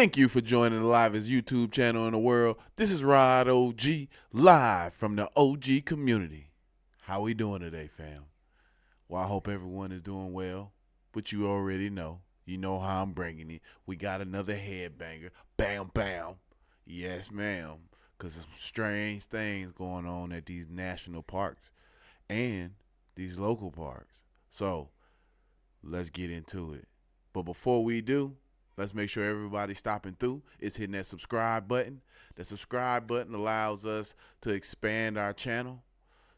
Thank you for joining the livest YouTube channel in the world. This is Rod OG, live from the OG community. How we doing today, fam? Well, I hope everyone is doing well, but you already know. You know how I'm bringing it. We got another headbanger. Bam, bam. Yes, ma'am. Because there's some strange things going on at these national parks and these local parks. So, let's get into it. But before we do, let's make sure everybody stopping through is hitting that subscribe button. The subscribe button allows us to expand our channel.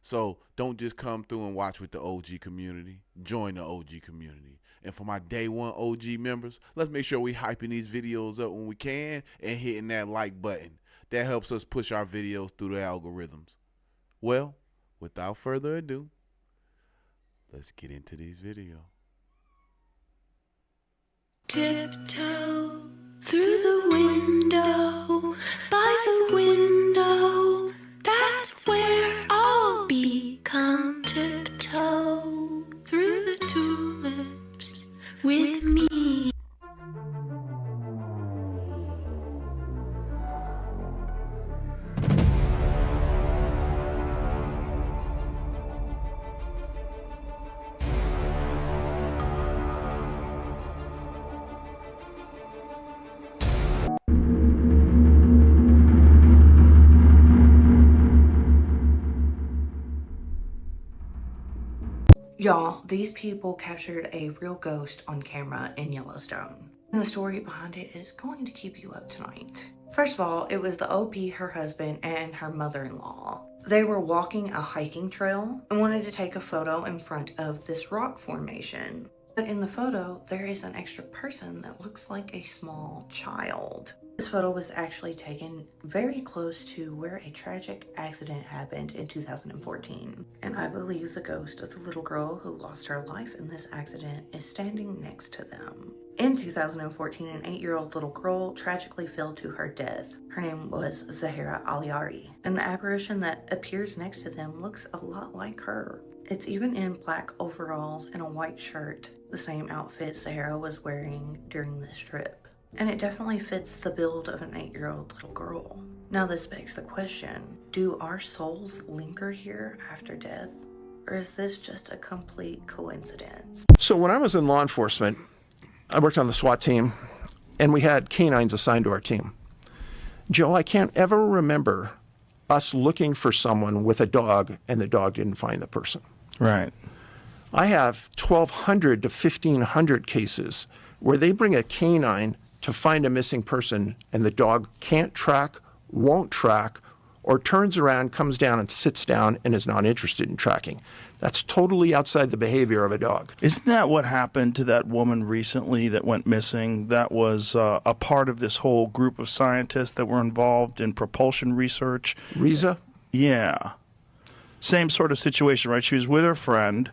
So don't just come through and watch with the OG community. Join the OG community. And for my day one OG members, let's make sure we hyping these videos up when we can and hitting that like button. That helps us push our videos through the algorithms. Well, without further ado, let's get into these videos. Tiptoe through the window, by the window, that's where I'll be. Come tiptoe through the tulips with me. Y'all, these people captured a real ghost on camera in Yellowstone. And the story behind it is going to keep you up tonight. First of all, it was the OP, her husband, and her mother-in-law. They were walking a hiking trail and wanted to take a photo in front of this rock formation. But in the photo, there is an extra person that looks like a small child. This photo was actually taken very close to where a tragic accident happened in 2014. And I believe the ghost of the little girl who lost her life in this accident is standing next to them. In 2014, an 8-year-old little girl tragically fell to her death. Her name was Zahara Aliari, and the apparition that appears next to them looks a lot like her. It's even in black overalls and a white shirt, the same outfit Zahara was wearing during this trip. And it definitely fits the build of an 8-year-old little girl. Now this begs the question, do our souls linger here after death? Or is this just a complete coincidence? So when I was in law enforcement, I worked on the SWAT team, and we had canines assigned to our team. Joe, I can't ever remember us looking for someone with a dog and the dog didn't find the person. Right. I have 1,200 to 1,500 cases where they bring a canine to find a missing person and the dog can't track, won't track, or turns around, comes down and sits down and is not interested in tracking. That's totally outside the behavior of a dog. Isn't that what happened to that woman recently that went missing? That was a part of this whole group of scientists that were involved in propulsion research. Riza? Yeah. Same sort of situation, right? She was with her friend.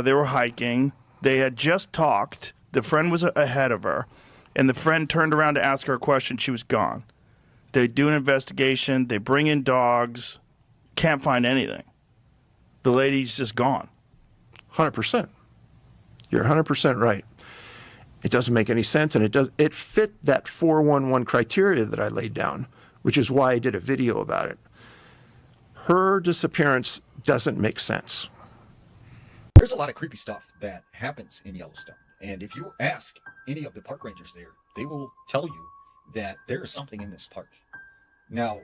They were hiking. They had just talked. The friend was ahead of her. And the friend turned around to ask her a question. She was gone. They do an investigation. They bring in dogs. Can't find anything. The lady's just gone. 100%. You're 100% right. It doesn't make any sense, and it fit that 411 criteria that I laid down, which is why I did a video about it. Her disappearance doesn't make sense. There's a lot of creepy stuff that happens in Yellowstone. And if you ask any of the park rangers there, they will tell you that there is something in this park. Now,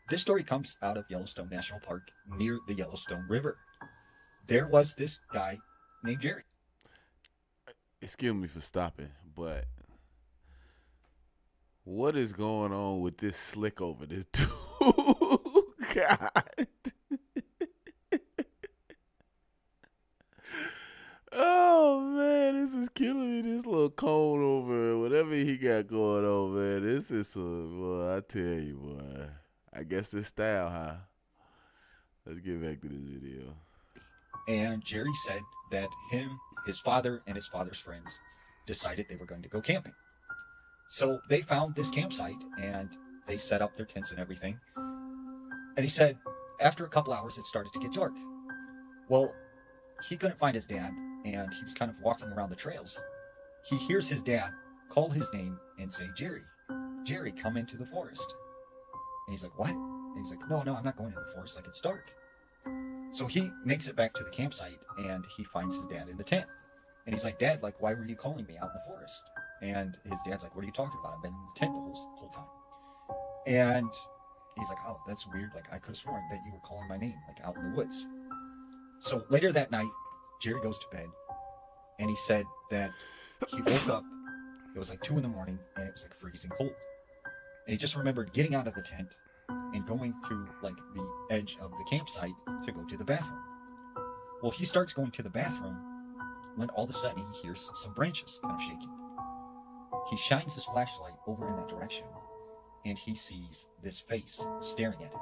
this story comes out of Yellowstone National Park near the Yellowstone River. There was this guy named Jerry. Excuse me for stopping, but what is going on with this slick over this dude? God. Oh man, this is killing me. This little cone over whatever he got going on, man. This is boy, I tell you, boy. I guess this style, huh? Let's get back to this video. And Jerry said that him, his father, and his father's friends decided they were going to go camping. So they found this campsite and they set up their tents and everything. And he said after a couple hours it started to get dark. Well, he couldn't find his dad, and he was kind of walking around the trails. He hears his dad call his name and say, Jerry. Jerry, come into the forest. And he's like, what? And he's like, no, I'm not going into the forest. Like, it's dark. So he makes it back to the campsite, and he finds his dad in the tent. And he's like, Dad, like, why were you calling me out in the forest? And his dad's like, what are you talking about? I've been in the tent the whole time. And he's like, oh, that's weird. Like, I could have sworn that you were calling my name, like, out in the woods. So later that night, Jerry goes to bed, and he said that he woke up. It was like 2 a.m, and it was like freezing cold. And he just remembered getting out of the tent and going to like the edge of the campsite to go to the bathroom. Well, he starts going to the bathroom when all of a sudden he hears some branches kind of shaking. He shines his flashlight over in that direction, and he sees this face staring at him.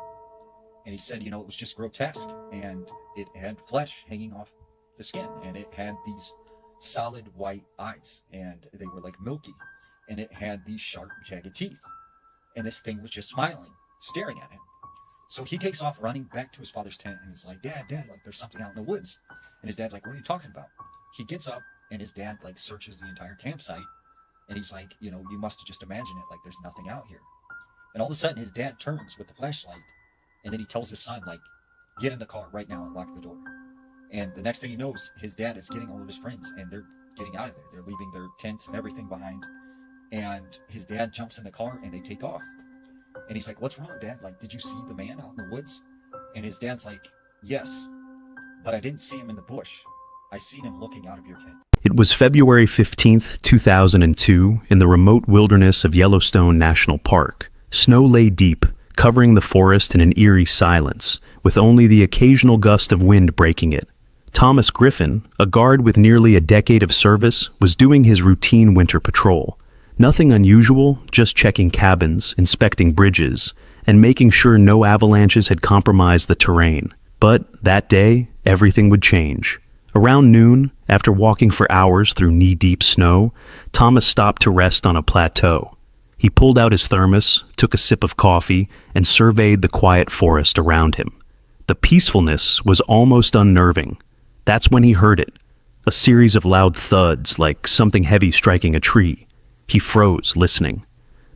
And he said, it was just grotesque, and it had flesh hanging off the skin, and it had these solid white eyes, and they were like milky, and it had these sharp, jagged teeth. And this thing was just smiling, staring at him. So he takes off running back to his father's tent, and he's like, Dad, like, there's something out in the woods. And his dad's like, what are you talking about? He gets up, and his dad like searches the entire campsite, and he's like, you must have just imagined it, like there's nothing out here. And all of a sudden his dad turns with the flashlight, and then he tells his son, like, get in the car right now and lock the door. And the next thing he knows, his dad is getting all of his friends, and they're getting out of there. They're leaving their tents and everything behind. And his dad jumps in the car, and they take off. And he's like, what's wrong, Dad? Like, did you see the man out in the woods? And his dad's like, yes, but I didn't see him in the bush. I seen him looking out of your tent. It was February 15th, 2002, in the remote wilderness of Yellowstone National Park. Snow lay deep, covering the forest in an eerie silence, with only the occasional gust of wind breaking it. Thomas Griffin, a guard with nearly a decade of service, was doing his routine winter patrol. Nothing unusual, just checking cabins, inspecting bridges, and making sure no avalanches had compromised the terrain. But that day, everything would change. Around noon, after walking for hours through knee-deep snow, Thomas stopped to rest on a plateau. He pulled out his thermos, took a sip of coffee, and surveyed the quiet forest around him. The peacefulness was almost unnerving. That's when he heard it, a series of loud thuds like something heavy striking a tree. He froze, listening.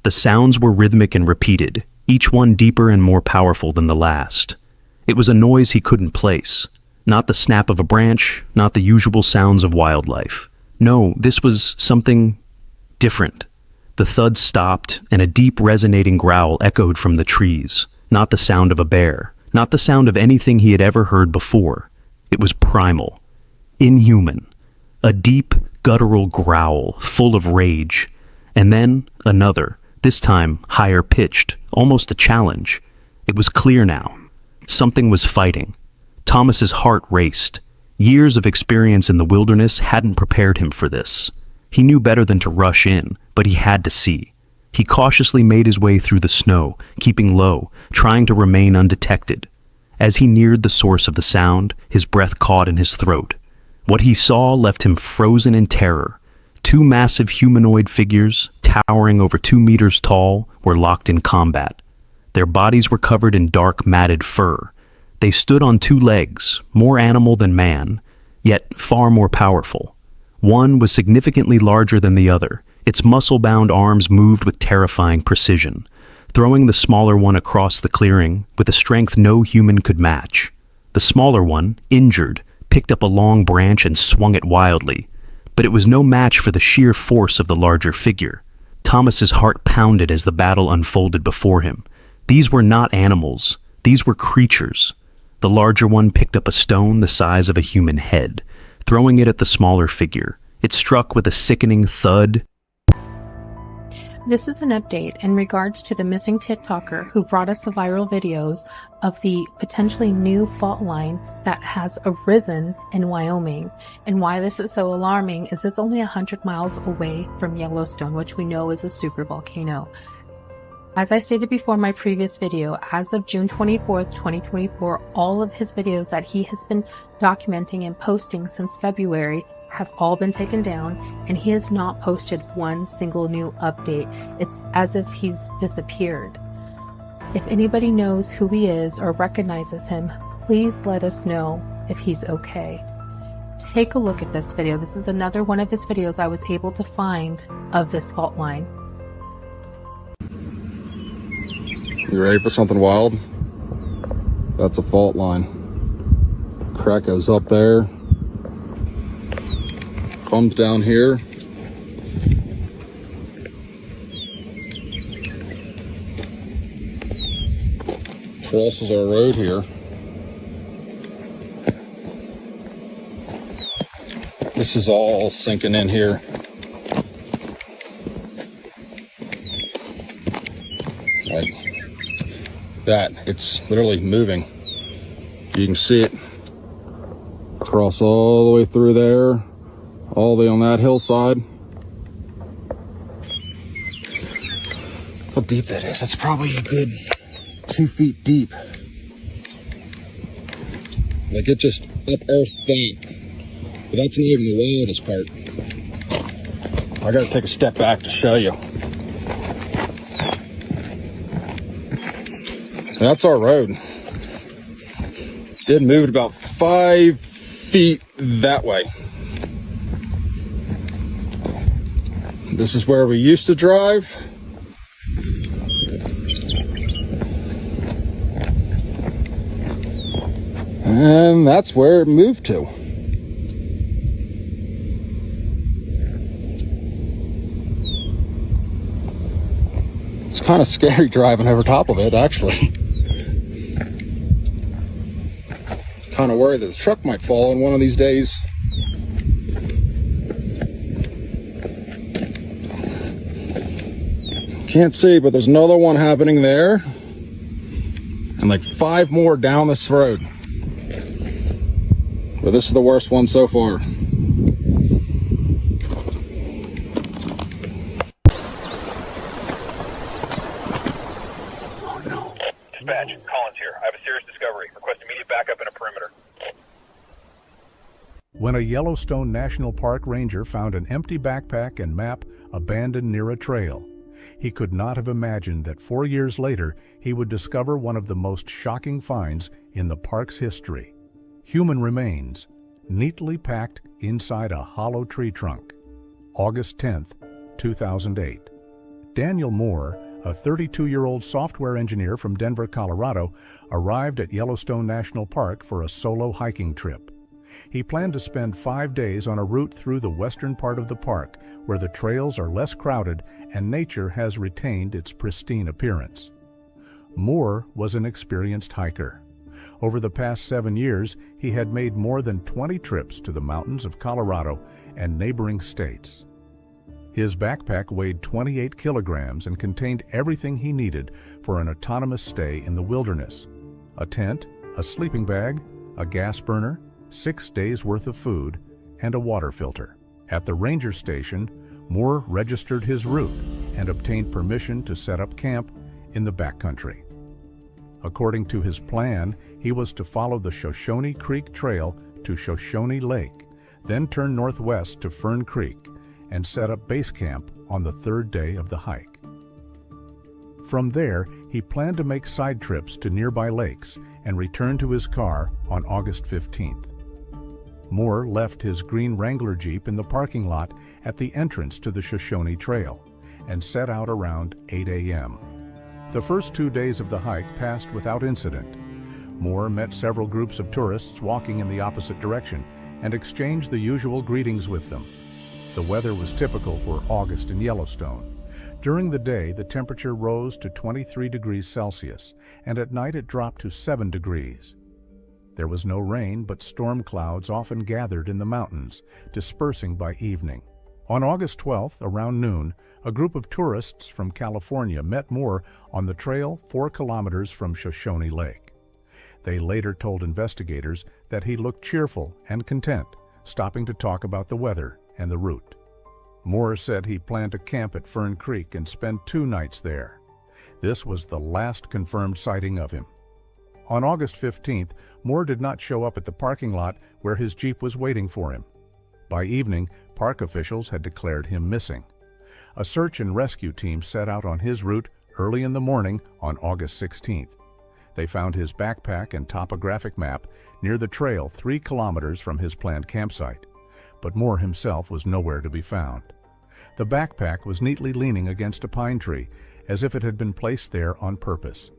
The sounds were rhythmic and repeated, each one deeper and more powerful than the last. It was a noise he couldn't place. Not the snap of a branch, not the usual sounds of wildlife. No, this was something different. The thuds stopped, and a deep resonating growl echoed from the trees. Not the sound of a bear, not the sound of anything he had ever heard before. It was primal, inhuman, a deep, guttural growl, full of rage. And then another, this time higher pitched, almost a challenge. It was clear now. Something was fighting. Thomas's heart raced. Years of experience in the wilderness hadn't prepared him for this. He knew better than to rush in, but he had to see. He cautiously made his way through the snow, keeping low, trying to remain undetected. As he neared the source of the sound, his breath caught in his throat. What he saw left him frozen in terror. 2 massive humanoid figures, towering over 2 meters tall, were locked in combat. Their bodies were covered in dark, matted fur. They stood on 2 legs, more animal than man, yet far more powerful. One was significantly larger than the other. Its muscle-bound arms moved with terrifying precision, throwing the smaller one across the clearing with a strength no human could match. The smaller one, injured, picked up a long branch and swung it wildly, but it was no match for the sheer force of the larger figure. Thomas's heart pounded as the battle unfolded before him. These were not animals. These were creatures. The larger one picked up a stone the size of a human head, throwing it at the smaller figure. It struck with a sickening thud. This is an update in regards to the missing TikToker who brought us the viral videos of the potentially new fault line that has arisen in Wyoming. And why this is so alarming is it's only 100 miles away from Yellowstone, which we know is a supervolcano. As I stated before in my previous video, as of June 24th, 2024, all of his videos that he has been documenting and posting since February have all been taken down, and he has not posted one single new update. It's as if he's disappeared. If anybody knows who he is or recognizes him, please let us know if he's okay. Take a look at this video. This is another one of his videos I was able to find of this fault line. You ready for something wild? That's a fault line. Crack goes up there, comes down here. Crosses our road here. This is all sinking in here. Like that. It's literally moving. You can see it cross all the way through there, all the way on that hillside. How deep that is? That's probably a good 2 feet deep. Like it just unearthed that. But that's not even the wildest part. I gotta take a step back to show you. That's our road. It moved about 5 feet that way. This is where we used to drive. And that's where it moved to. It's kind of scary driving over top of it, actually. Kind of worried that the truck might fall in one of these days. Can't see, but there's another one happening there. And like 5 more down this road. But this is the worst one so far. Oh no. Dispatch, Collins here. I have a serious discovery. Request immediate backup in a perimeter. When a Yellowstone National Park ranger found an empty backpack and map abandoned near a trail, he could not have imagined that 4 years later he would discover one of the most shocking finds in the park's history. Human remains, neatly packed inside a hollow tree trunk. August 10th, 2008. Daniel Moore, a 32-year-old software engineer from Denver, Colorado, arrived at Yellowstone National Park for a solo hiking trip. He planned to spend 5 days on a route through the western part of the park, where the trails are less crowded and nature has retained its pristine appearance. Moore was an experienced hiker. Over the past 7 years, he had made more than 20 trips to the mountains of Colorado and neighboring states. His backpack weighed 28 kilograms and contained everything he needed for an autonomous stay in the wilderness: a tent, a sleeping bag, a gas burner, 6 days' worth of food, and a water filter. At the ranger station, Moore registered his route and obtained permission to set up camp in the backcountry. According to his plan, he was to follow the Shoshone Creek Trail to Shoshone Lake, then turn northwest to Fern Creek, and set up base camp on the 3rd day of the hike. From there, he planned to make side trips to nearby lakes and return to his car on August 15th. Moore left his green Wrangler Jeep in the parking lot at the entrance to the Shoshone Trail and set out around 8 a.m. The first 2 days of the hike passed without incident. Moore met several groups of tourists walking in the opposite direction and exchanged the usual greetings with them. The weather was typical for August in Yellowstone. During the day, the temperature rose to 23 degrees Celsius, and at night it dropped to 7 degrees. There was no rain, but storm clouds often gathered in the mountains, dispersing by evening. On August 12th, around noon, a group of tourists from California met Moore on the trail 4 kilometers from Shoshone Lake. They later told investigators that he looked cheerful and content, stopping to talk about the weather and the route. Moore said he planned to camp at Fern Creek and spend 2 nights there. This was the last confirmed sighting of him. On August 15th, Moore did not show up at the parking lot where his Jeep was waiting for him. By evening, park officials had declared him missing. A search and rescue team set out on his route early in the morning on August 16th. They found his backpack and topographic map near the trail 3 kilometers from his planned campsite, but Moore himself was nowhere to be found. The backpack was neatly leaning against a pine tree, as if it had been placed there on purpose.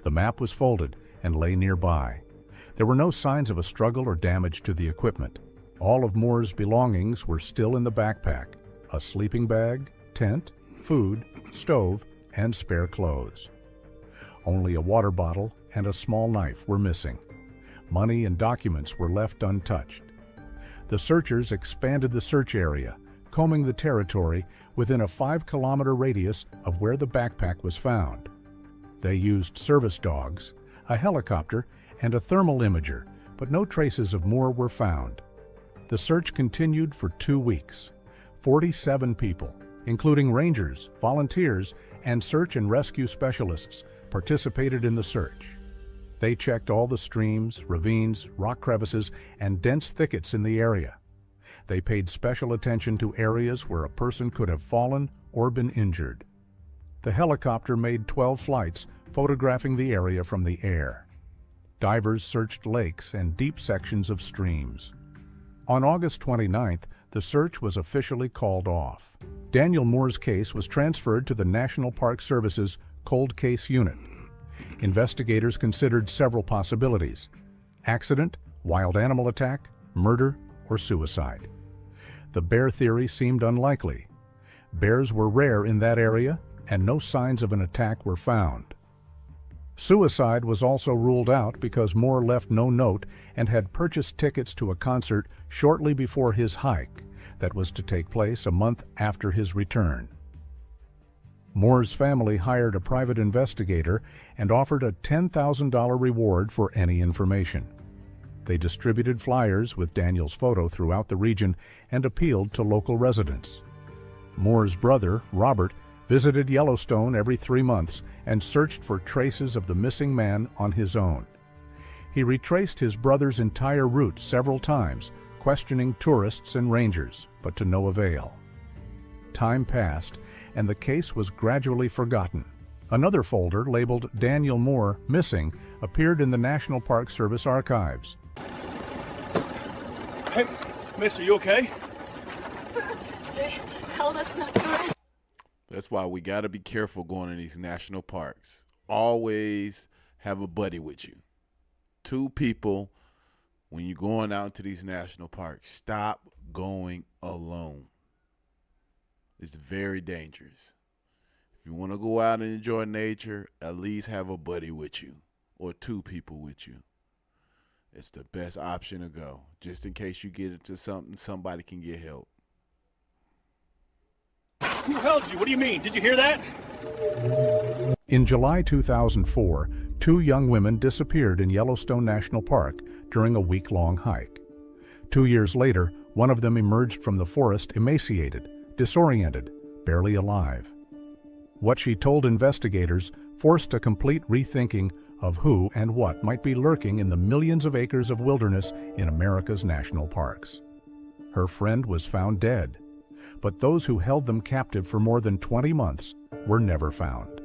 The map was folded and lay nearby. There were no signs of a struggle or damage to the equipment. All of Moore's belongings were still in the backpack: a sleeping bag, tent, food, stove, and spare clothes. Only a water bottle and a small knife were missing. Money and documents were left untouched. The searchers expanded the search area, combing the territory within a 5-kilometer radius of where the backpack was found. They used service dogs, a helicopter, and a thermal imager, but no traces of Moore were found. The search continued for 2 weeks. 47 people, including rangers, volunteers, and search and rescue specialists, participated in the search. They checked all the streams, ravines, rock crevices, and dense thickets in the area. They paid special attention to areas where a person could have fallen or been injured. The helicopter made 12 flights, photographing the area from the air. Divers searched lakes and deep sections of streams. On August 29th, the search was officially called off. Daniel Moore's case was transferred to the National Park Service's Cold Case Unit. Investigators considered several possibilities: accident, wild animal attack, murder, or suicide. The bear theory seemed unlikely. Bears were rare in that area, and no signs of an attack were found. Suicide was also ruled out because Moore left no note and had purchased tickets to a concert shortly before his hike that was to take place a month after his return. Moore's family hired a private investigator and offered a $10,000 reward for any information. They distributed flyers with Daniel's photo throughout the region and appealed to local residents. Moore's brother, Robert, visited Yellowstone every 3 months and searched for traces of the missing man on his own. He retraced his brother's entire route several times, questioning tourists and rangers, but to no avail. Time passed, and the case was gradually forgotten. Another folder labeled Daniel Moore Missing appeared in the National Park Service archives. Hey, miss, are you okay? They held us not to rest. That's why we got to be careful going to these national parks. Always have a buddy with you. 2 people when you're going out to these national parks. Stop going alone. It's very dangerous. If you want to go out and enjoy nature, at least have a buddy with you or 2 people with you. It's the best option to go. Just in case you get into something, somebody can get help. Who held you? What do you mean? Did you hear that? In July 2004, 2 young women disappeared in Yellowstone National Park during a week-long hike. 2 years later, one of them emerged from the forest emaciated, disoriented, barely alive. What she told investigators forced a complete rethinking of who and what might be lurking in the millions of acres of wilderness in America's national parks. Her friend was found dead, but those who held them captive for more than 20 months were never found.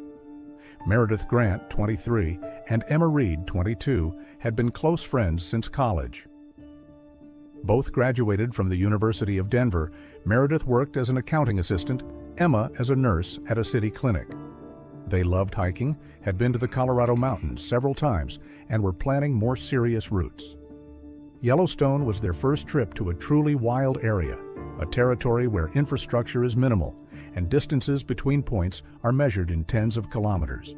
Meredith Grant, 23, and Emma Reed, 22, had been close friends since college. Both graduated from the University of Denver. Meredith worked as an accounting assistant, Emma as a nurse at a city clinic. They loved hiking, had been to the Colorado mountains several times, and were planning more serious routes. Yellowstone was their first trip to a truly wild area, a territory where infrastructure is minimal and distances between points are measured in tens of kilometers.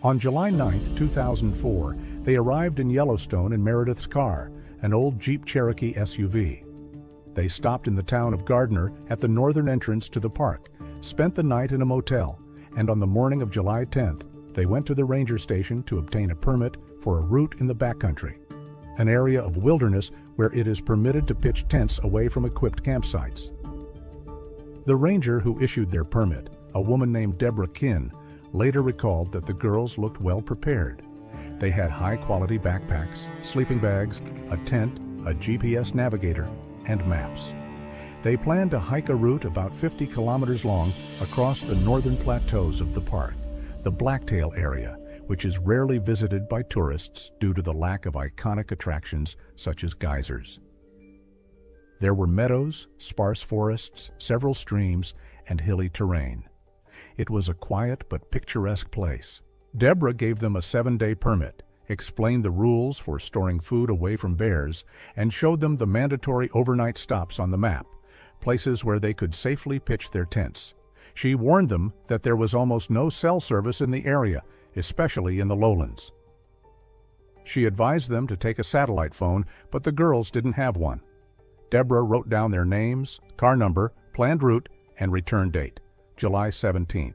On July 9, 2004, they arrived in Yellowstone in Meredith's car, an old Jeep Cherokee SUV. They stopped in the town of Gardner at the northern entrance to the park, spent the night in a motel, and on the morning of July 10th, they went to the ranger station to obtain a permit for a route in the backcountry, an area of wilderness where it is permitted to pitch tents away from equipped campsites. The ranger who issued their permit, a woman named Deborah Kinn, later recalled that the girls looked well prepared. They had high-quality backpacks, sleeping bags, a tent, a GPS navigator, and maps. They planned to hike a route about 50 kilometers long across the northern plateaus of the park, the Blacktail area, which is rarely visited by tourists due to the lack of iconic attractions such as geysers. There were meadows, sparse forests, several streams, and hilly terrain. It was a quiet but picturesque place, Deborah gave them a 7-day permit, explained the rules for storing food away from bears, and showed them the mandatory overnight stops on the map, places where they could safely pitch their tents. She warned them that there was almost no cell service in the area, especially in the lowlands. She advised them to take a satellite phone, but the girls didn't have one. Deborah wrote down their names, car number, planned route, and return date, July 17th.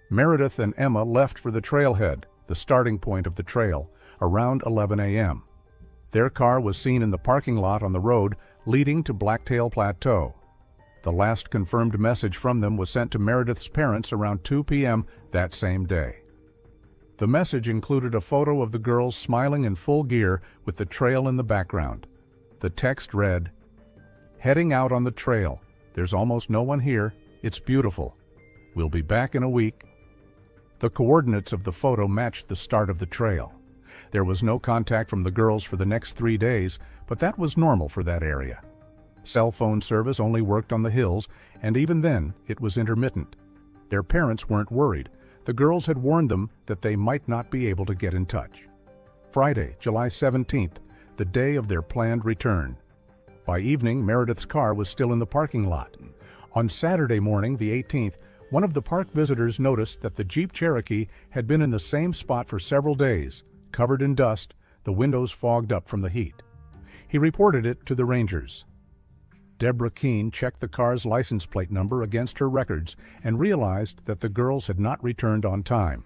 Meredith and Emma left for the trailhead, the starting point of the trail, around 11 a.m. Their car was seen in the parking lot on the road leading to Blacktail Plateau. The last confirmed message from them was sent to Meredith's parents around 2 p.m. that same day. The message included a photo of the girls smiling in full gear with the trail in the background. The text read, "Heading out on the trail. There's almost no one here. It's beautiful. We'll be back in a week." The coordinates of the photo matched the start of the trail. There was no contact from the girls for the next 3 days, but that was normal for that area. Cell phone service only worked on the hills, and even then, it was intermittent. Their parents weren't worried. The girls had warned them that they might not be able to get in touch. Friday, July 17th, the day of their planned return. By evening, Meredith's car was still in the parking lot. On Saturday morning, the 18th, one of the park visitors noticed that the Jeep Cherokee had been in the same spot for several days, covered in dust, the windows fogged up from the heat. He reported it to the rangers. Deborah Keene checked the car's license plate number against her records and realized that the girls had not returned on time.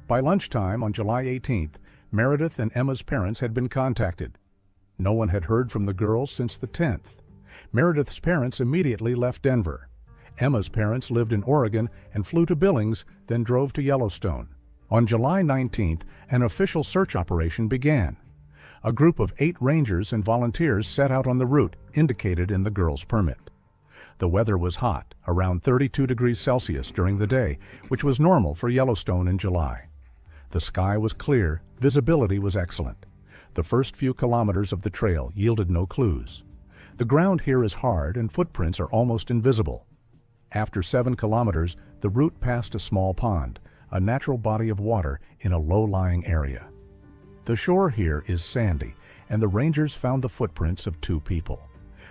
By lunchtime on July 18th, Meredith and Emma's parents had been contacted. No one had heard from the girls since the 10th. Meredith's parents immediately left Denver. Emma's parents lived in Oregon and flew to Billings, then drove to Yellowstone. On July 19th, an official search operation began. A group of 8 rangers and volunteers set out on the route indicated in the girls' permit. The weather was hot, around 32 degrees Celsius during the day, which was normal for Yellowstone in July. The sky was clear, visibility was excellent. The first few kilometers of the trail yielded no clues. The ground here is hard and footprints are almost invisible. After 7 kilometers, the route passed a small pond, a natural body of water in a low-lying area. The shore here is sandy, and the rangers found the footprints of 2 people.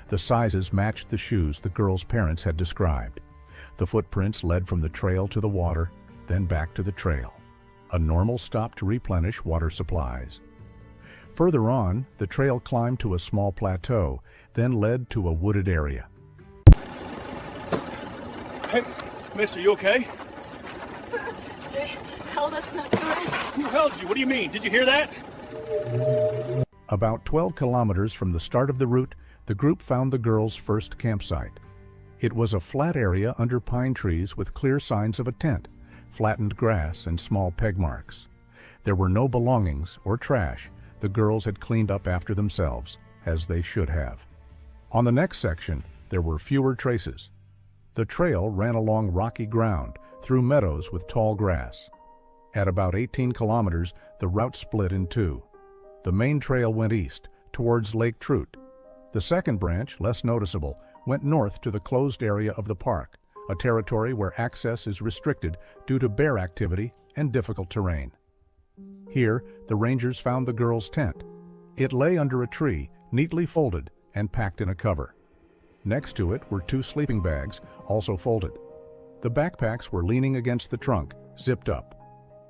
The sizes matched the shoes the girls' parents had described. The footprints led from the trail to the water, then back to the trail. A normal stop to replenish water supplies. Further on, the trail climbed to a small plateau, then led to a wooded area. Hey, mister, you okay? They held us not to rest. Who held you? What do you mean? Did you hear that? About 12 kilometers from the start of the route, the group found the girls' first campsite. It was a flat area under pine trees with clear signs of a tent, flattened grass, and small peg marks. There were no belongings or trash. The girls had cleaned up after themselves, as they should have. On the next section, there were fewer traces. The trail ran along rocky ground, through meadows with tall grass. At about 18 kilometers, the route split in 2. The main trail went east, towards Lake Trout. The second branch, less noticeable, went north to the closed area of the park, a territory where access is restricted due to bear activity and difficult terrain. Here, the rangers found the girls' tent. It lay under a tree, neatly folded and packed in a cover. Next to it were 2 sleeping bags, also folded. The backpacks were leaning against the trunk, zipped up.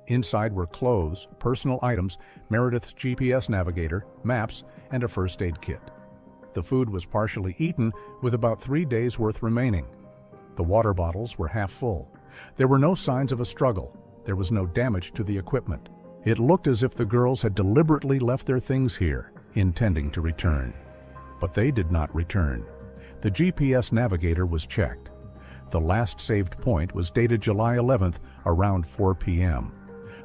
Inside were clothes, personal items, Meredith's GPS navigator, maps, and a first aid kit. The food was partially eaten, with about 3 days' worth remaining. The water bottles were half full. There were no signs of a struggle. There was no damage to the equipment. It looked as if the girls had deliberately left their things here, intending to return. But they did not return. The GPS navigator was checked. The last saved point was dated July 11th, around 4 p.m.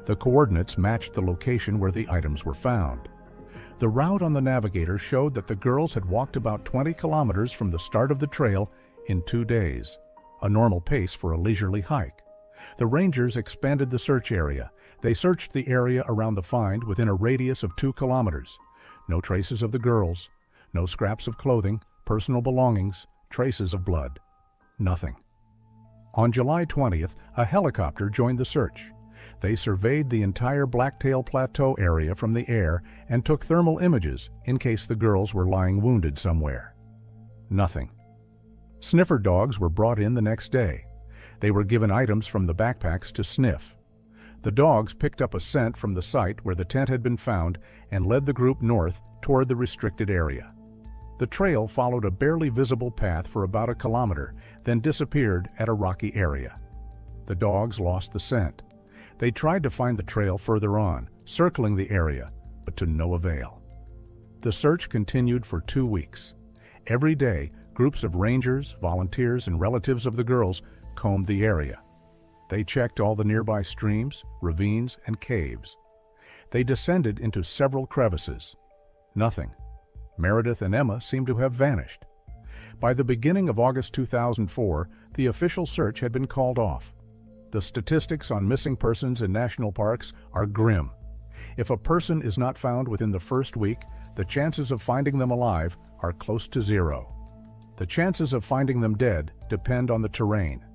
The coordinates matched the location where the items were found. The route on the navigator showed that the girls had walked about 20 kilometers from the start of the trail in 2 days, a normal pace for a leisurely hike. The rangers expanded the search area. They searched the area around the find within a radius of 2 kilometers. No traces of the girls, no scraps of clothing, personal belongings, traces of blood. Nothing. On July 20th, a helicopter joined the search. They surveyed the entire Blacktail Plateau area from the air and took thermal images in case the girls were lying wounded somewhere. Nothing. Sniffer dogs were brought in the next day. They were given items from the backpacks to sniff. The dogs picked up a scent from the site where the tent had been found and led the group north toward the restricted area. The trail followed a barely visible path for about a kilometer, then disappeared at a rocky area. The dogs lost the scent. They tried to find the trail further on, circling the area, but to no avail. The search continued for 2 weeks. Every day, groups of rangers, volunteers, and relatives of the girls combed the area. They checked all the nearby streams, ravines, and caves. They descended into several crevices. Nothing. Meredith and Emma seemed to have vanished. By the beginning of August 2004, the official search had been called off. The statistics on missing persons in national parks are grim. If a person is not found within the first week, the chances of finding them alive are close to zero. The chances of finding them dead depend on the terrain.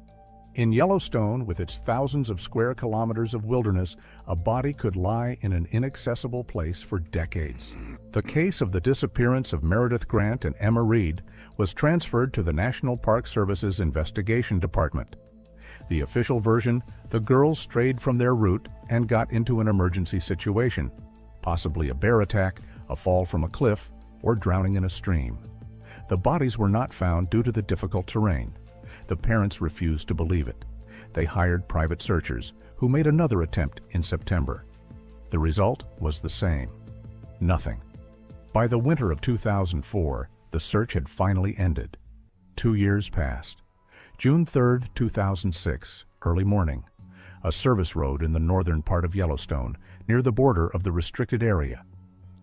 In Yellowstone, with its thousands of square kilometers of wilderness, a body could lie in an inaccessible place for decades. The case of the disappearance of Meredith Grant and Emma Reed was transferred to the National Park Service's Investigation Department. The official version, the girls strayed from their route and got into an emergency situation, possibly a bear attack, a fall from a cliff, or drowning in a stream. The bodies were not found due to the difficult terrain. The parents refused to believe it. They hired private searchers, who made another attempt in September. The result was the same. Nothing. By the winter of 2004, the search had finally ended. 2 years passed. June 3, 2006, early morning. A service road in the northern part of Yellowstone, near the border of the restricted area.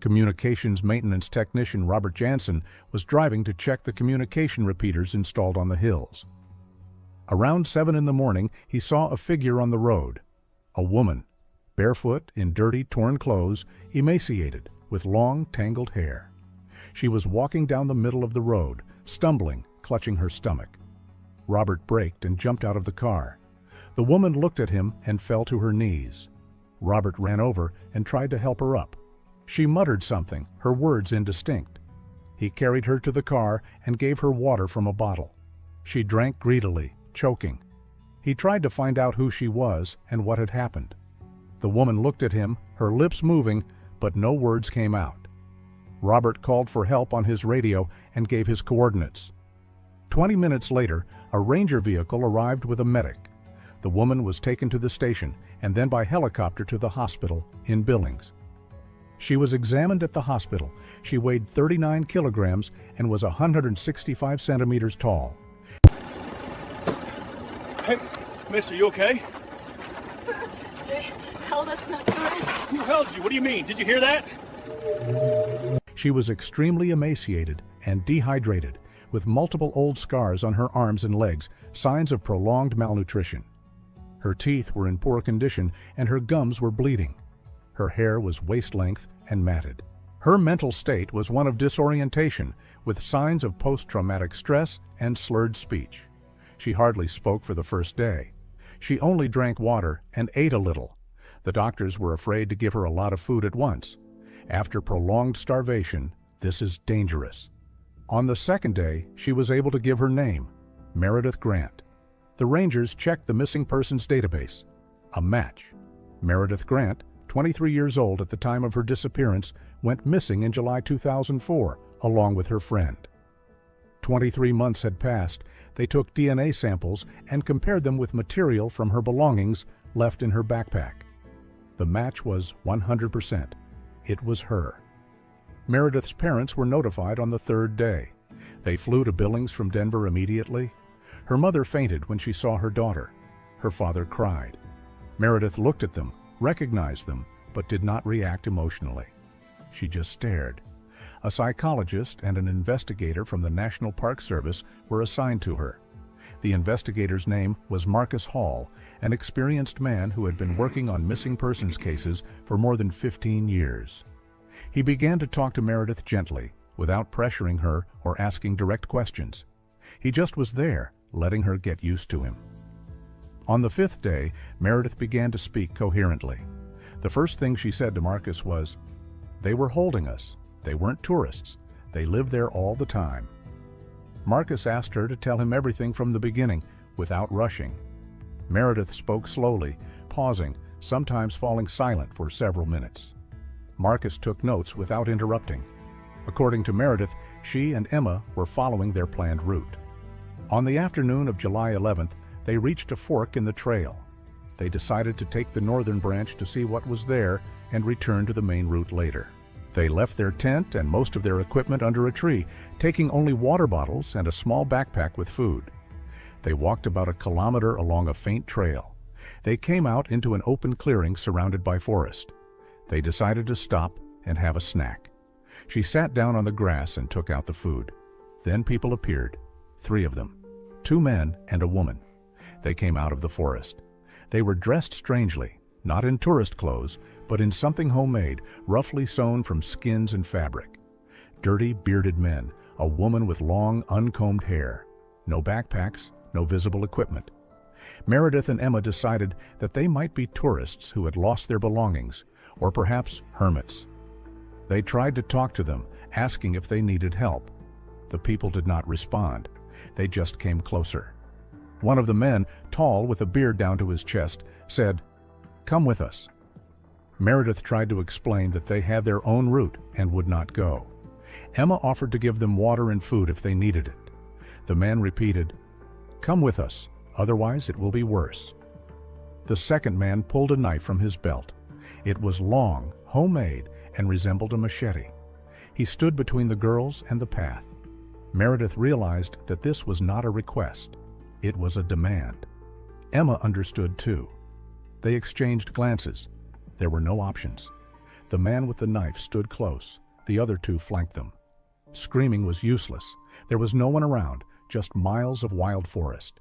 Communications maintenance technician Robert Jansen was driving to check the communication repeaters installed on the hills. Around 7 in the morning, he saw a figure on the road. A woman, barefoot, in dirty, torn clothes, emaciated, with long, tangled hair. She was walking down the middle of the road, stumbling, clutching her stomach. Robert braked and jumped out of the car. The woman looked at him and fell to her knees. Robert ran over and tried to help her up. She muttered something, her words indistinct. He carried her to the car and gave her water from a bottle. She drank greedily, choking. He tried to find out who she was and what had happened. The woman looked at him, her lips moving, but no words came out. Robert called for help on his radio and gave his coordinates. 20 minutes later, a ranger vehicle arrived with a medic. The woman was taken to the station and then by helicopter to the hospital in Billings. She was examined at the hospital. She weighed 39 kilograms and was 165 centimeters tall. Hey, mister, you okay? They held us not to rest. Who held you? What do you mean? Did you hear that? She was extremely emaciated and dehydrated, with multiple old scars on her arms and legs, signs of prolonged malnutrition. Her teeth were in poor condition and her gums were bleeding. Her hair was waist-length and matted. Her mental state was one of disorientation, with signs of post-traumatic stress and slurred speech. She hardly spoke for the first day. She only drank water and ate a little. The doctors were afraid to give her a lot of food at once. After prolonged starvation, this is dangerous. On the second day, she was able to give her name, Meredith Grant. The Rangers checked the missing persons database. A match. Meredith Grant, 23 years old at the time of her disappearance, went missing in July 2004, along with her friend. 23 months had passed. They took DNA samples and compared them with material from her belongings left in her backpack. The match was 100%. It was her. Meredith's parents were notified on the third day. They flew to Billings from Denver immediately. Her mother fainted when she saw her daughter. Her father cried. Meredith looked at them, recognized them, but did not react emotionally. She just stared. A psychologist and an investigator from the National Park Service were assigned to her. The investigator's name was Marcus Hall, an experienced man who had been working on missing persons cases for more than 15 years. He began to talk to Meredith gently, without pressuring her or asking direct questions. He just was there, letting her get used to him. On the 5th day, Meredith began to speak coherently. The first thing she said to Marcus was, "They were holding us. They weren't tourists. They lived there all the time." Marcus asked her to tell him everything from the beginning, without rushing. Meredith spoke slowly, pausing, sometimes falling silent for several minutes. Marcus took notes without interrupting. According to Meredith, she and Emma were following their planned route. On the afternoon of July 11th, they reached a fork in the trail. They decided to take the northern branch to see what was there and return to the main route later. They left their tent and most of their equipment under a tree, taking only water bottles and a small backpack with food. They walked about a kilometer along a faint trail. They came out into an open clearing surrounded by forest. They decided to stop and have a snack. She sat down on the grass and took out the food. Then people appeared, 3 of them, 2 men and a woman. They came out of the forest. They were dressed strangely, not in tourist clothes, but in something homemade, roughly sewn from skins and fabric. Dirty, bearded men, a woman with long, uncombed hair. No backpacks, no visible equipment. Meredith and Emma decided that they might be tourists who had lost their belongings, or perhaps hermits. They tried to talk to them, asking if they needed help. The people did not respond. They just came closer. One of the men, tall with a beard down to his chest, said, "Come with us." Meredith tried to explain that they had their own route and would not go. Emma offered to give them water and food if they needed it. The man repeated, "Come with us, otherwise it will be worse." The second man pulled a knife from his belt. It was long, homemade, and resembled a machete. He stood between the girls and the path. Meredith realized that this was not a request. It was a demand. Emma understood too. They exchanged glances. There were no options. The man with the knife stood close. The other 2 flanked them. Screaming was useless. There was no one around, just miles of wild forest.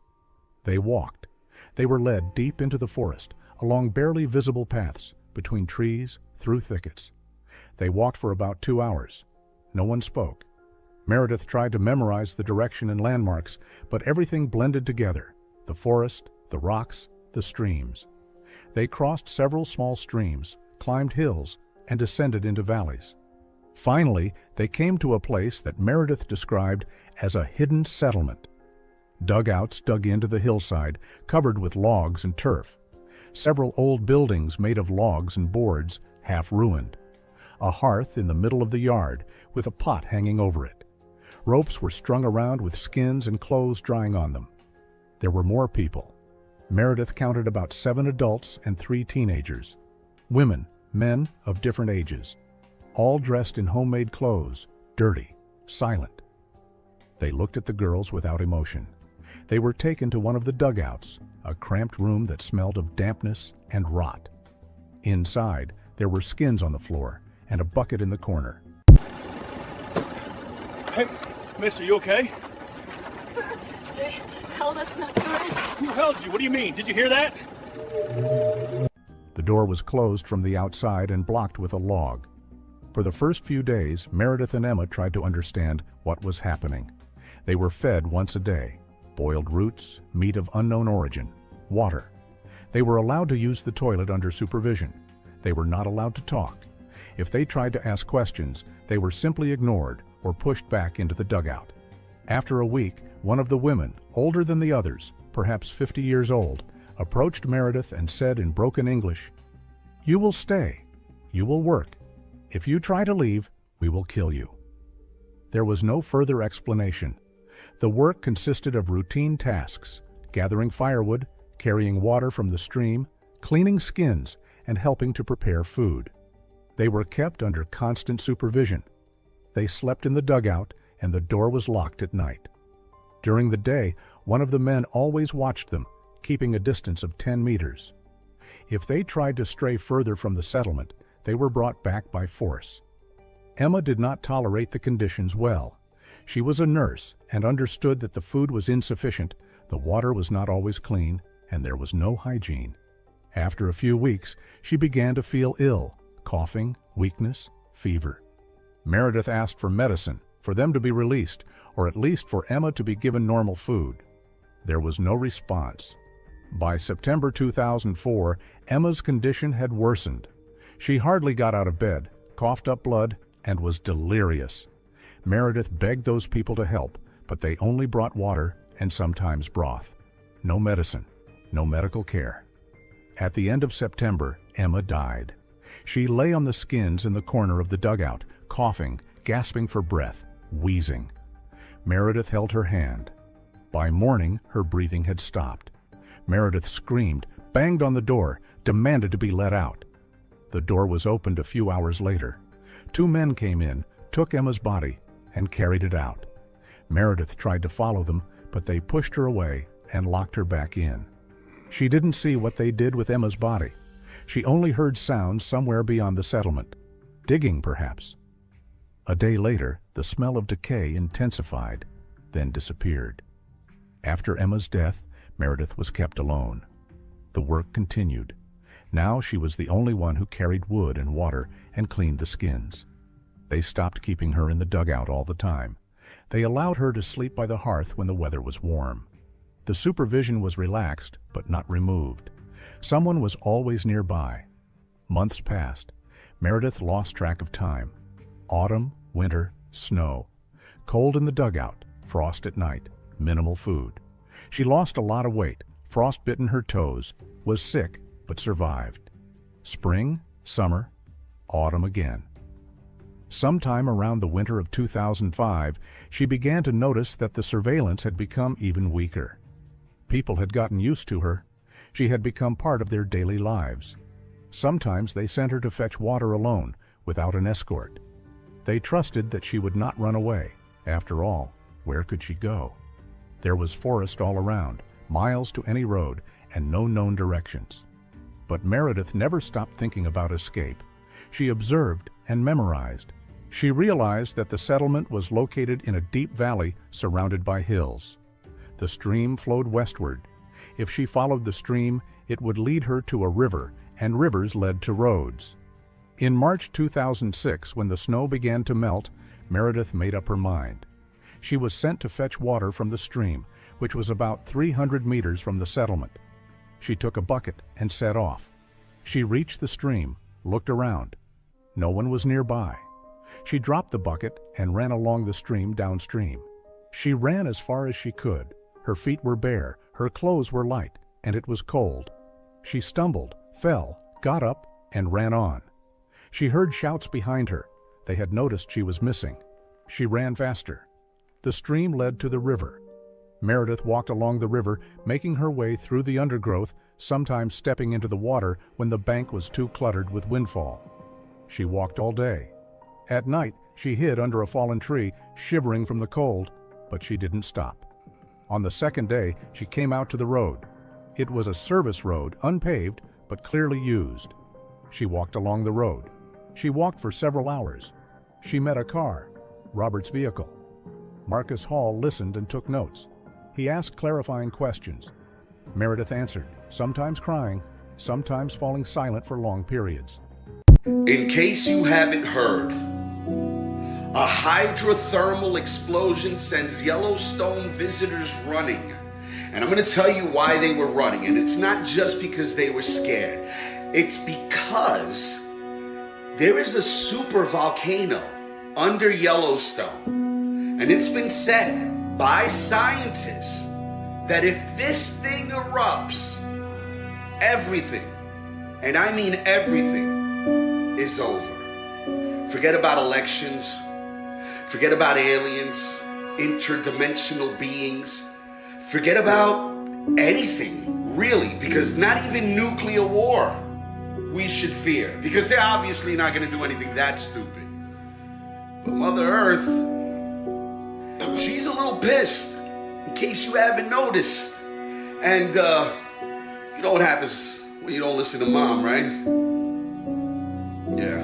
They walked. They were led deep into the forest, along barely visible paths, between trees, through thickets. They walked for about 2 hours. No one spoke. Meredith tried to memorize the direction and landmarks, but everything blended together: the forest, the rocks, the streams. They crossed several small streams, climbed hills, and descended into valleys. Finally, they came to a place that Meredith described as a hidden settlement. Dugouts dug into the hillside, covered with logs and turf. Several old buildings made of logs and boards, half ruined. A hearth in the middle of the yard, with a pot hanging over it. Ropes were strung around with skins and clothes drying on them. There were more people. Meredith counted about 7 adults and 3 teenagers. Women, men of different ages. All dressed in homemade clothes, dirty, silent. They looked at the girls without emotion. They were taken to one of the dugouts, a cramped room that smelled of dampness and rot. Inside, there were skins on the floor and a bucket in the corner. Hey, mister, you okay? They held us not tourists. Who held you? What do you mean? Did you hear that? The door was closed from the outside and blocked with a log. For the first few days, Meredith and Emma tried to understand what was happening. They were fed once a day: boiled roots, meat of unknown origin, water. They were allowed to use the toilet under supervision. They were not allowed to talk. If they tried to ask questions, they were simply ignored or pushed back into the dugout. After a week, one of the women, older than the others, perhaps 50 years old, approached Meredith and said in broken English, "You will stay. You will work. If you try to leave, we will kill you." There was no further explanation. The work consisted of routine tasks: gathering firewood, carrying water from the stream, cleaning skins, and helping to prepare food. They were kept under constant supervision. They slept in the dugout, and the door was locked at night. During the day, one of the men always watched them, keeping a distance of 10 meters. If they tried to stray further from the settlement, they were brought back by force. Emma did not tolerate the conditions well. She was a nurse and understood that the food was insufficient, the water was not always clean, and there was no hygiene. After a few weeks, she began to feel ill: coughing, weakness, fever. Meredith asked for medicine, for them to be released, or at least for Emma to be given normal food. There was no response. By September 2004, Emma's condition had worsened. She hardly got out of bed, coughed up blood, and was delirious. Meredith begged those people to help, but they only brought water and sometimes broth. No medicine, no medical care. At the end of September, Emma died. She lay on the skins in the corner of the dugout, coughing, gasping for breath, wheezing. Meredith held her hand. By morning, her breathing had stopped. Meredith screamed, banged on the door, demanded to be let out. The door was opened a few hours later. 2 men came in, took Emma's body, and carried it out. Meredith tried to follow them, but they pushed her away and locked her back in. She didn't see what they did with Emma's body. She only heard sounds somewhere beyond the settlement. Digging, perhaps. A day later, the smell of decay intensified, then disappeared. After Emma's death, Meredith was kept alone. The work continued. Now she was the only one who carried wood and water and cleaned the skins. They stopped keeping her in the dugout all the time. They allowed her to sleep by the hearth when the weather was warm. The supervision was relaxed, but not removed. Someone was always nearby. Months passed. Meredith lost track of time. Autumn, winter, snow. Cold in the dugout, frost at night, minimal food. She lost a lot of weight, frostbitten her toes, was sick, but survived. Spring, summer, autumn again. Sometime around the winter of 2005, she began to notice that the surveillance had become even weaker. People had gotten used to her. She had become part of their daily lives. Sometimes they sent her to fetch water alone, without an escort. They trusted that she would not run away. After all, where could she go? There was forest all around, miles to any road, and no known directions. But Meredith never stopped thinking about escape. She observed and memorized. She realized that the settlement was located in a deep valley surrounded by hills. The stream flowed westward. If she followed the stream, it would lead her to a river, and rivers led to roads. In March 2006, when the snow began to melt, Meredith made up her mind. She was sent to fetch water from the stream, which was about 300 meters from the settlement. She took a bucket and set off. She reached the stream, looked around. No one was nearby. She dropped the bucket and ran along the stream downstream. She ran as far as she could. Her feet were bare, her clothes were light, and it was cold. She stumbled, fell, got up, and ran on. She heard shouts behind her. They had noticed she was missing. She ran faster. The stream led to the river. Meredith walked along the river, making her way through the undergrowth, sometimes stepping into the water when the bank was too cluttered with windfall. She walked all day. At night, she hid under a fallen tree, shivering from the cold, but she didn't stop. On the second day, she came out to the road. It was a service road, unpaved, but clearly used. She walked along the road. She walked for several hours. She met a car, Robert's vehicle. Marcus Hall listened and took notes. He asked clarifying questions. Meredith answered, sometimes crying, sometimes falling silent for long periods. In case you haven't heard, a hydrothermal explosion sends Yellowstone visitors running. And I'm going to tell you why they were running. And it's not just because they were scared. It's because there is a super volcano under Yellowstone. And it's been said by scientists that if this thing erupts, everything, and I mean everything, is over. Forget about elections. Forget about aliens, interdimensional beings. Forget about anything, really, because not even nuclear war we should fear, because they're obviously not going to do anything that stupid. But Mother Earth, she's a little pissed, in case you haven't noticed. And you know what happens when you don't listen to Mom, right? Yeah,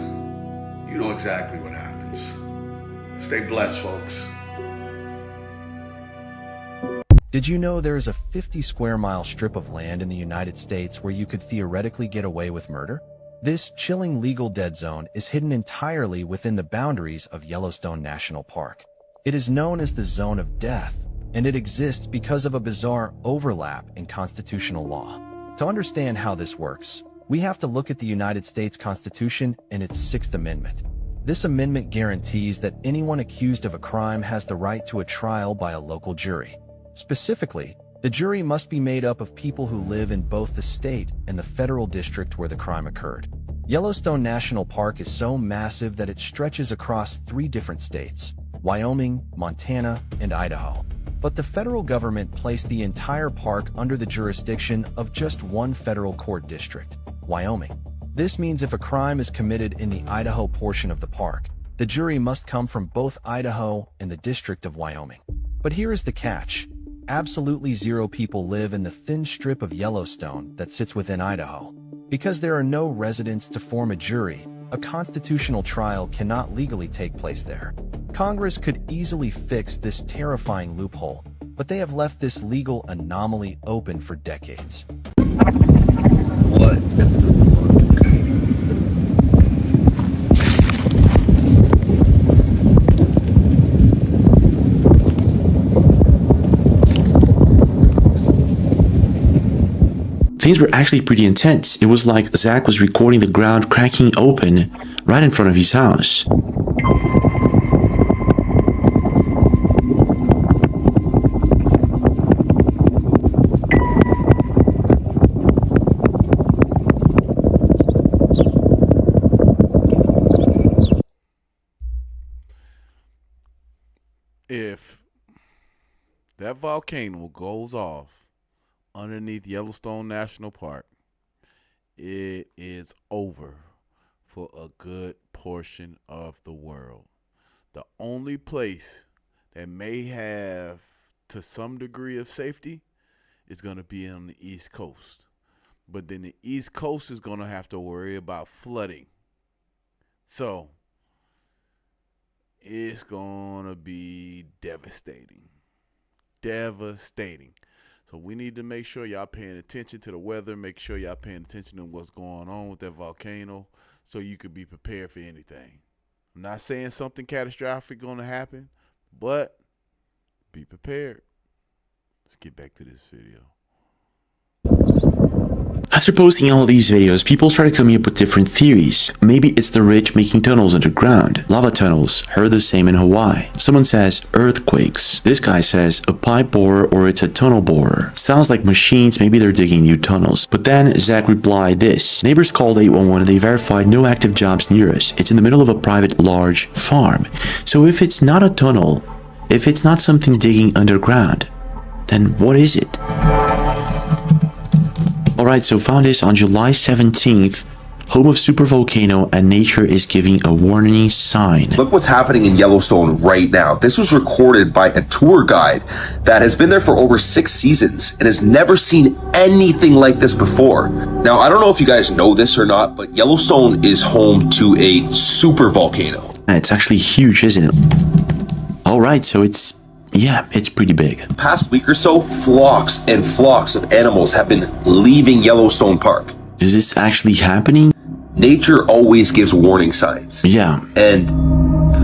you know exactly what happens. Stay blessed, folks. Did you know there is a 50 square mile strip of land in the United States where you could theoretically get away with murder? This chilling legal dead zone is hidden entirely within the boundaries of Yellowstone National Park. It is known as the Zone of Death, and it exists because of a bizarre overlap in constitutional law. To understand how this works, we have to look at the United States Constitution and its 6th Amendment. This amendment guarantees that anyone accused of a crime has the right to a trial by a local jury. Specifically, the jury must be made up of people who live in both the state and the federal district where the crime occurred. Yellowstone National Park is so massive that it stretches across 3 different states: Wyoming, Montana, and Idaho. But the federal government placed the entire park under the jurisdiction of just one federal court district, Wyoming. This means if a crime is committed in the Idaho portion of the park, the jury must come from both Idaho and the District of Wyoming. But here is the catch. Absolutely 0 people live in the thin strip of Yellowstone that sits within Idaho. Because there are no residents to form a jury, a constitutional trial cannot legally take place there. Congress could easily fix this terrifying loophole, but they have left this legal anomaly open for decades. What? Things were actually pretty intense. It was like Zach was recording the ground cracking open right in front of his house. If that volcano goes off underneath Yellowstone National Park, it is over for a good portion of the world. The only place that may have to some degree of safety is going to be on the East Coast. But then the East Coast is going to have to worry about flooding. So it's going to be devastating. Devastating. So we need to make sure y'all paying attention to the weather. Make sure y'all paying attention to what's going on with that volcano so you could be prepared for anything. I'm not saying something catastrophic going to happen, but be prepared. Let's get back to this video. After posting all these videos, people started coming up with different theories. Maybe it's the rich making tunnels underground. Lava tunnels, heard the same in Hawaii. Someone says earthquakes. This guy says a pipe borer or it's a tunnel borer. Sounds like machines, maybe they're digging new tunnels. But then Zach replied this. Neighbors called 811 and they verified no active jobs near us. It's in the middle of a private large farm. So if it's not a tunnel, if it's not something digging underground, then what is it? Alright, so found this on July 17th, home of supervolcano, and nature is giving a warning sign. Look what's happening in Yellowstone right now. This was recorded by a tour guide that has been there for over 6 seasons and has never seen anything like this before. Now, I don't know if you guys know this or not, but Yellowstone is home to a supervolcano. It's actually huge, isn't it? Alright, so it's pretty big. The past week or so, flocks and flocks of animals have been leaving Yellowstone Park. Is this actually happening? Nature always gives warning signs. Yeah. And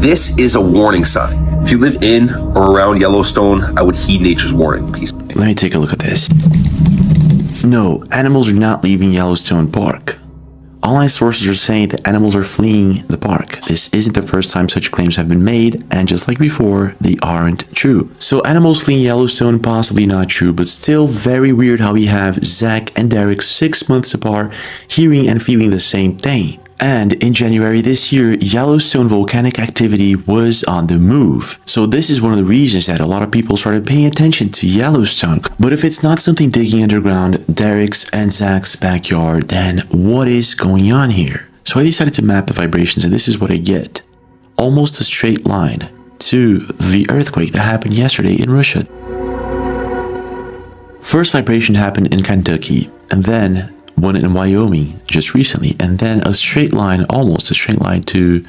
this is a warning sign. If you live in or around Yellowstone, I would heed nature's warning. Peace. Let me take a look at this. No, animals are not leaving Yellowstone Park. Online sources are saying that animals are fleeing the park. This isn't the first time such claims have been made, and just like before, they aren't true. So animals fleeing Yellowstone, possibly not true, but still very weird how we have Zach and Derek 6 months apart hearing and feeling the same thing. And in January this year, Yellowstone volcanic activity was on the move. So this is one of the reasons that a lot of people started paying attention to Yellowstone. But if it's not something digging underground, Derek's and Zach's backyard, then what is going on here? So I decided to map the vibrations, and this is what I get. Almost a straight line to the earthquake that happened yesterday in Russia. First vibration happened in Kentucky, and then one in Wyoming just recently, and then a straight line, almost a straight line to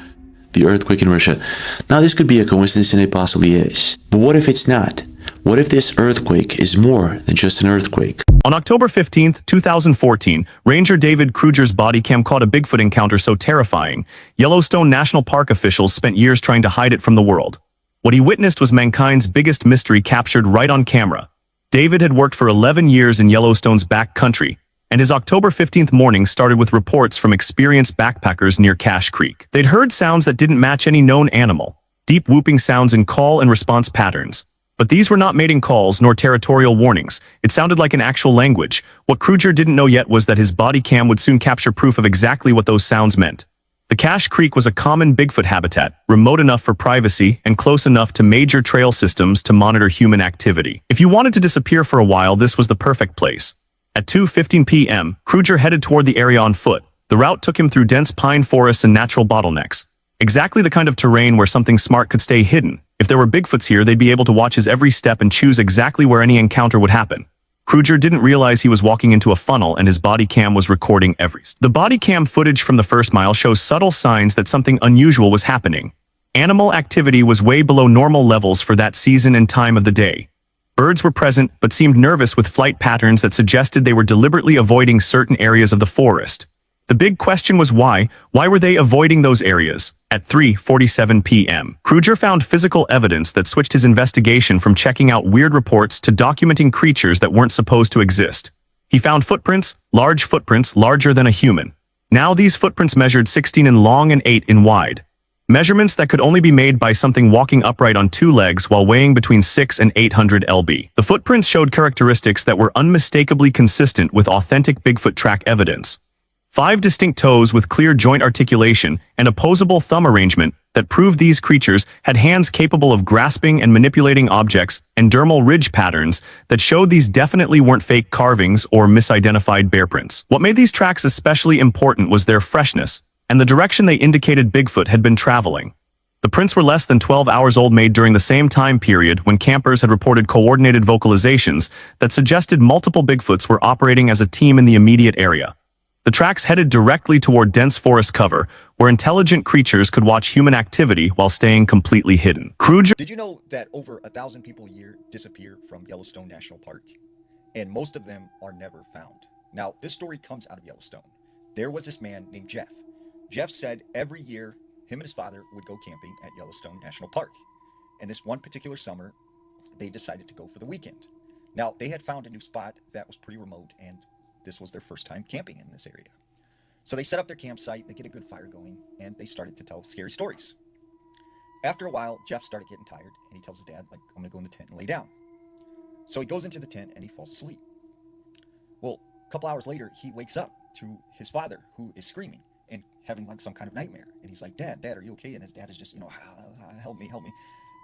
the earthquake in Russia. Now this could be a coincidence, and it possibly is. But what if it's not? What if this earthquake is more than just an earthquake? On October 15th, 2014, Ranger David Kruger's body cam caught a Bigfoot encounter so terrifying, Yellowstone National Park officials spent years trying to hide it from the world. What he witnessed was mankind's biggest mystery captured right on camera. David had worked for 11 years in Yellowstone's back country, and his October 15th morning started with reports from experienced backpackers near Cache Creek. They'd heard sounds that didn't match any known animal, deep whooping sounds in call and response patterns. But these were not mating calls nor territorial warnings. It sounded like an actual language. What Kruger didn't know yet was that his body cam would soon capture proof of exactly what those sounds meant. The Cache Creek was a common Bigfoot habitat, remote enough for privacy and close enough to major trail systems to monitor human activity. If you wanted to disappear for a while, this was the perfect place. At 2:15 p.m., Kruger headed toward the area on foot. The route took him through dense pine forests and natural bottlenecks. Exactly the kind of terrain where something smart could stay hidden. If there were Bigfoots here, they'd be able to watch his every step and choose exactly where any encounter would happen. Kruger didn't realize he was walking into a funnel and his body cam was recording every step. The body cam footage from the first mile shows subtle signs that something unusual was happening. Animal activity was way below normal levels for that season and time of the day. Birds were present, but seemed nervous with flight patterns that suggested they were deliberately avoiding certain areas of the forest. The big question was why? Why were they avoiding those areas? At 3:47 p.m., Kruger found physical evidence that switched his investigation from checking out weird reports to documenting creatures that weren't supposed to exist. He found footprints larger than a human. Now these footprints measured 16 in long and 8 in wide. Measurements that could only be made by something walking upright on 2 legs while weighing between 6 and 800 lb. The footprints showed characteristics that were unmistakably consistent with authentic Bigfoot track evidence. 5 distinct toes with clear joint articulation and opposable thumb arrangement that proved these creatures had hands capable of grasping and manipulating objects, and dermal ridge patterns that showed these definitely weren't fake carvings or misidentified bear prints. What made these tracks especially important was their freshness and the direction they indicated Bigfoot had been traveling. The prints were less than 12 hours old, made during the same time period when campers had reported coordinated vocalizations that suggested multiple Bigfoots were operating as a team in the immediate area. The tracks headed directly toward dense forest cover, where intelligent creatures could watch human activity while staying completely hidden. Kruger. Did you know that over 1,000 people a year disappear from Yellowstone National Park? And most of them are never found. Now, this story comes out of Yellowstone. There was this man named Jeff. Jeff said every year him and his father would go camping at Yellowstone National Park. And this one particular summer, they decided to go for the weekend. Now, they had found a new spot that was pretty remote, and this was their first time camping in this area. So they set up their campsite, they get a good fire going, and they started to tell scary stories. After a while, Jeff started getting tired, and he tells his dad, like, I'm gonna go in the tent and lay down. So he goes into the tent and he falls asleep. Well, a couple hours later, he wakes up to his father, who is screaming and having like some kind of nightmare. And he's like, Dad, are you okay? And his dad is just, help me.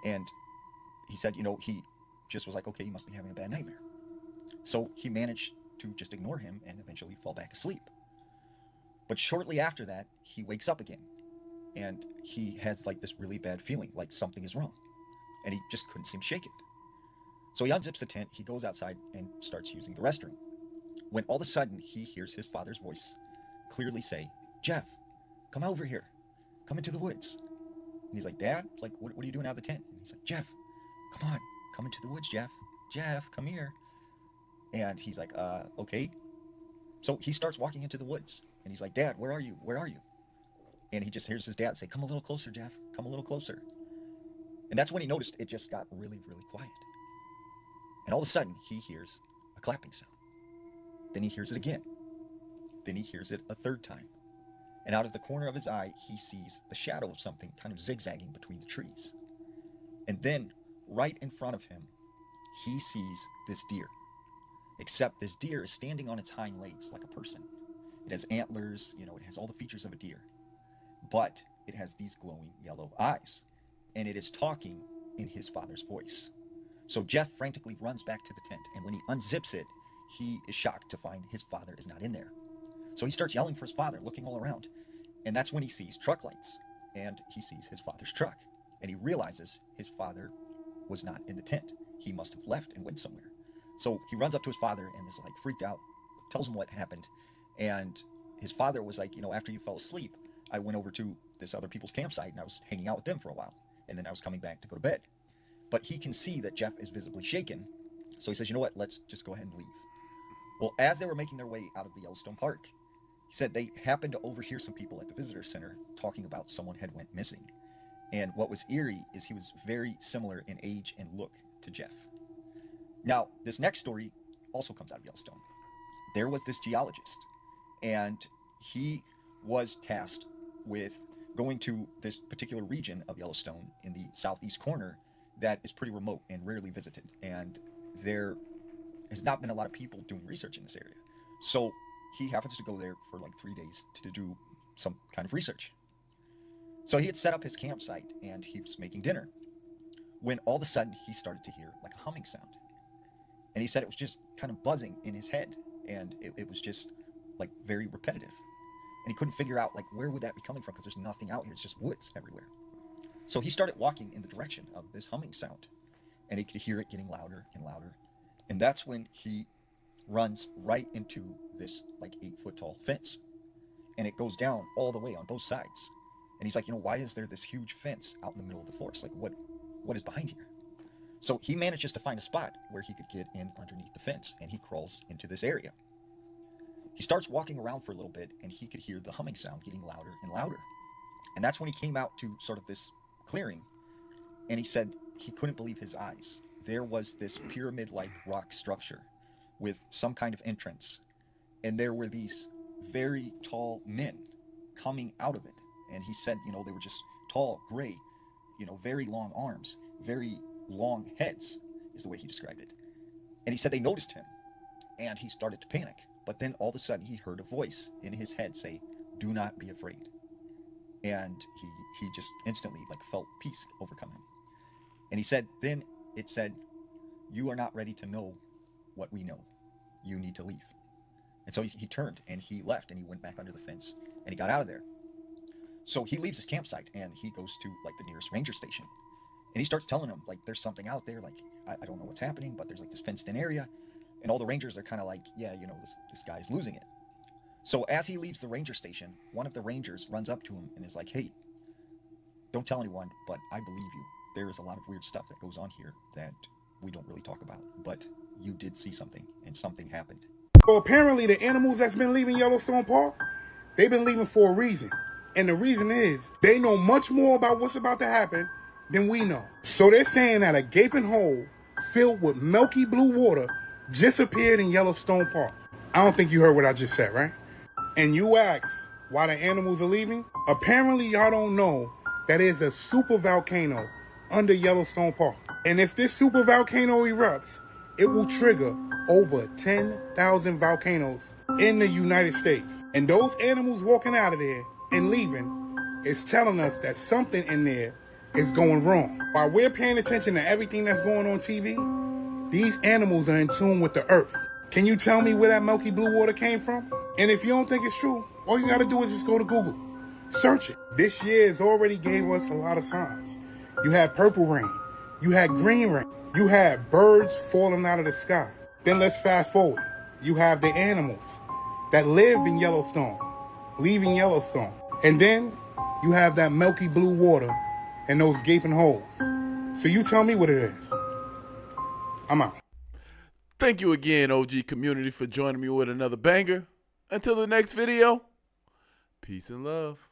And he said, he just was like, okay, you must be having a bad nightmare. So he managed to just ignore him and eventually fall back asleep. But shortly after that, he wakes up again and he has like this really bad feeling, like something is wrong, and he just couldn't seem to shake it. So he unzips the tent, he goes outside and starts using the restroom, when all of a sudden he hears his father's voice clearly say, Jeff, come over here, come into the woods. And he's like, Dad, like, what are you doing out of the tent? And he's like, Jeff, come on, come into the woods, Jeff, come here. And he's like, okay. So he starts walking into the woods and he's like, Dad, where are you? And he just hears his dad say, come a little closer, Jeff, come a little closer. And that's when he noticed it just got really, really quiet. And all of a sudden he hears a clapping sound. Then he hears it again. Then he hears it a third time. And out of the corner of his eye, he sees the shadow of something kind of zigzagging between the trees. And then right in front of him, he sees this deer. Except this deer is standing on its hind legs like a person. It has antlers, it has all the features of a deer. But it has these glowing yellow eyes. And it is talking in his father's voice. So Jeff frantically runs back to the tent. And when he unzips it, he is shocked to find his father is not in there. So he starts yelling for his father, looking all around. And that's when he sees truck lights. And he sees his father's truck. And he realizes his father was not in the tent. He must have left and went somewhere. So he runs up to his father and is like freaked out, tells him what happened. And his father was like, after you fell asleep, I went over to this other people's campsite and I was hanging out with them for a while. And then I was coming back to go to bed. But he can see that Jeff is visibly shaken. So he says, you know what, let's just go ahead and leave. Well, as they were making their way out of the Yellowstone Park, he said they happened to overhear some people at the visitor center talking about someone had went missing. And what was eerie is he was very similar in age and look to Jeff. Now, this next story also comes out of Yellowstone. There was this geologist, and he was tasked with going to this particular region of Yellowstone in the southeast corner that is pretty remote and rarely visited. And there has not been a lot of people doing research in this area. So he happens to go there for like 3 days to do some kind of research. So he had set up his campsite and he was making dinner when all of a sudden he started to hear like a humming sound. And he said it was just kind of buzzing in his head, and it was just like very repetitive. And he couldn't figure out like where would that be coming from, because there's nothing out here, it's just woods everywhere. So he started walking in the direction of this humming sound, and he could hear it getting louder and louder. And that's when he runs right into this like 8-foot tall fence, and it goes down all the way on both sides. And he's like, why is there this huge fence out in the middle of the forest? Like what is behind here? So he manages to find a spot where he could get in underneath the fence, and he crawls into this area. He starts walking around for a little bit, and he could hear the humming sound getting louder and louder. And that's when he came out to sort of this clearing, and he said he couldn't believe his eyes. There was this pyramid-like rock structure with some kind of entrance, and there were these very tall men coming out of it. And he said, they were just tall, gray, very long arms, very long heads, is the way he described it. And he said they noticed him, and he started to panic. But then all of a sudden he heard a voice in his head say, "Do not be afraid." And he just instantly felt peace overcome him. And he said, then it said, "You are not ready to know what we know. You need to leave." And so he turned and he left, and he went back under the fence and he got out of there. So he leaves his campsite and he goes to the nearest ranger station. And he starts telling them, there's something out there, I don't know what's happening, but there's this fenced in area. And all the rangers are kind of yeah, this guy's losing it. So as he leaves the ranger station, one of the rangers runs up to him and is like, "Hey, don't tell anyone, but I believe you. There is a lot of weird stuff that goes on here that we don't really talk about. But you did see something, and something happened." So apparently the animals that's been leaving Yellowstone Park, they've been leaving for a reason. And the reason is they know much more about what's about to happen than we know. So they're saying that a gaping hole filled with milky blue water just appeared in Yellowstone Park. I don't think you heard what I just said, right? And you ask why the animals are leaving? Apparently y'all don't know that there's a super volcano under Yellowstone Park. And if this super volcano erupts, it will trigger over 10,000 volcanoes in the United States. And those animals walking out of there and leaving is telling us that something in there is going wrong. While we're paying attention to everything that's going on TV, these animals are in tune with the earth. Can you tell me where that milky blue water came from? And if you don't think it's true, all you gotta do is just go to Google. Search it. This year has already gave us a lot of signs. You had purple rain. You had green rain. You had birds falling out of the sky. Then let's fast forward. You have the animals that live in Yellowstone, leaving Yellowstone. And then you have that milky blue water and those gaping holes. So you tell me what it is. I'm out. Thank you again, OG community, for joining me with another banger. Until the next video, peace and love.